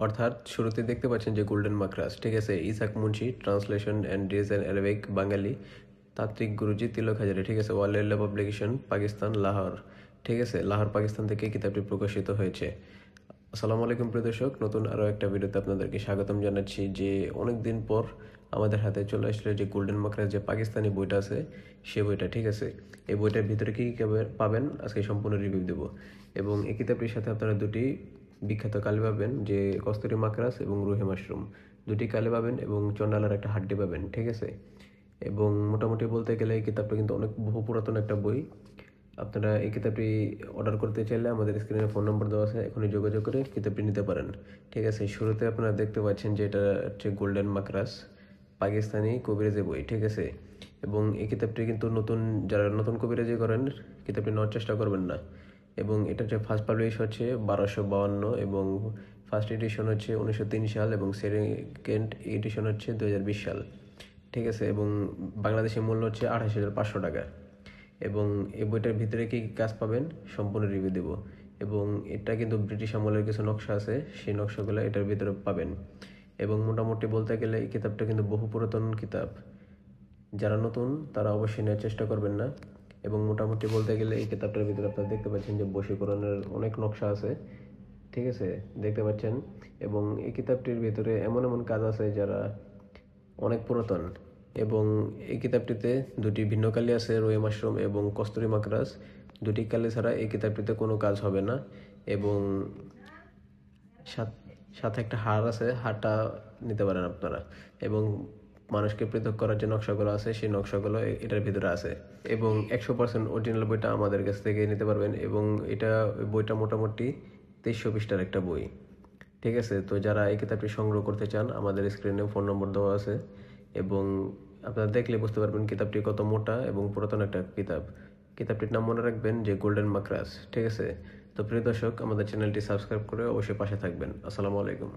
অর্থাৎ শুরুতে দেখতে পাচ্ছেন যে গোল্ডেন মাকরাস, ঠিক আছে। Isak Munshi, translation and design Arabic, Bangali, তাত্ত্বিক গুরুজি তিলক হাজারি, ঠিক আছে। ওয়ালেল্লা পাবলিকেশন, পাকিস্তান, লাহোর, ঠিক আছে। লাহোর, পাকিস্তান থেকে কিতাবটি প্রকাশিত হয়েছে। আসসালামু আলাইকুম প্রিয় দর্শক, নতুন আরও একটা ভিডিওতে আপনাদেরকে স্বাগতম জানাচ্ছি। যে অনেক দিন পর আমাদের হাতে চলে আসলে যে গোল্ডেন মাকরাস যে পাকিস্তানি বইটা আছে, সে বইটা, ঠিক আছে। এই বইটার ভিতরে কী কী পাবেন আজকে সম্পূর্ণ রিভিউ দেবো। এবং এই কিতাবটির সাথে আপনারা দুটি বিখ্যাত কালি পাবেন, যে কস্তুরি মাকরাস এবং রুহে মাশরুম, দুটি কালি পাবেন এবং চন্ডালার একটা হাড্ডি পাবেন, ঠিক আছে। এবং মোটামুটি বলতে গেলে এই কিতাবটা কিন্তু অনেক বহু পুরাতন একটা বই। আপনারা এই কিতাবটি অর্ডার করতে চাইলে আমাদের স্ক্রিনে ফোন নম্বর দেওয়া আছে, এখনই যোগাযোগ করে কিতাবটি নিতে পারেন, ঠিক আছে। শুরুতে আপনারা দেখতে পাচ্ছেন যে এটা হচ্ছে গোল্ডেন মাকরাস, পাকিস্তানি কবিরাজি বই, ঠিক আছে। এবং এই কিতাবটি কিন্তু যারা নতুন কবিরাজি করেন কিতাবটি নেওয়ার চেষ্টা করবেন না। এবং এটা যে ফার্স্ট পাবলিশ হচ্ছে 1252 এবং ফার্স্ট এডিশন হচ্ছে 1903 সাল এবং সেকেন্ড এডিশন হচ্ছে 2020 সাল, ঠিক আছে। এবং বাংলাদেশি মূল্য হচ্ছে 28,500 টাকা। এবং এই বইটার ভিতরে কী কী কাজ পাবেন সম্পূর্ণ রিভিউ দেব। এবং এটা কিন্তু ব্রিটিশ আমলের কিছু নকশা আছে, সেই নকশাগুলো এটার ভিতরে পাবেন। এবং মোটামুটি বলতে গেলে এই কিতাবটা কিন্তু বহু পুরাতন কিতাব, যারা নতুন তারা অবশ্যই নেওয়ার চেষ্টা করবেন না। এবং মোটামুটি বলতে গেলে এই কিতাবটার ভিতরে আপনারা দেখতে পাচ্ছেন যে বশীকরণের অনেক নকশা আছে, ঠিক আছে, দেখতে পাচ্ছেন। এবং এই কিতাবটির ভিতরে এমন এমন কাজ আছে যারা অনেক পুরাতন। এবং এই কিতাবটিতে দুটি ভিন্ন কালি আছে, রুহে মাশরুম এবং কস্তুরি মাকরাস, দুটি কালি ছাড়া এই কিতাবটিতে কোনো কাজ হবে না। এবং সাথে একটা হার আছে, হারটা নিতে পারেন আপনারা। এবং মানুষকে পৃথক করার যে নকশাগুলো আছে সেই নকশাগুলো এটার ভিতরে আছে। এবং 100% অরিজিনাল বইটা আমাদের কাছ থেকে নিতে পারবেন। এবং বইটা মোটামুটি 2300 পৃষ্ঠার একটা বই, ঠিক আছে। তো যারা এই কিতাবটি সংগ্রহ করতে চান আমাদের স্ক্রিনে ফোন নম্বর দেওয়া আছে। এবং আপনারা দেখলে বুঝতে পারবেন কিতাবটি কত মোটা এবং পুরাতন একটা কিতাব। কিতাবটির নাম মনে রাখবেন যে গোল্ডেন মাকরাস, ঠিক আছে। তো প্রিয় দর্শক, আমাদের চ্যানেলটি সাবস্ক্রাইব করে অবশ্যই পাশে থাকবেন। আসসালামু আলাইকুম।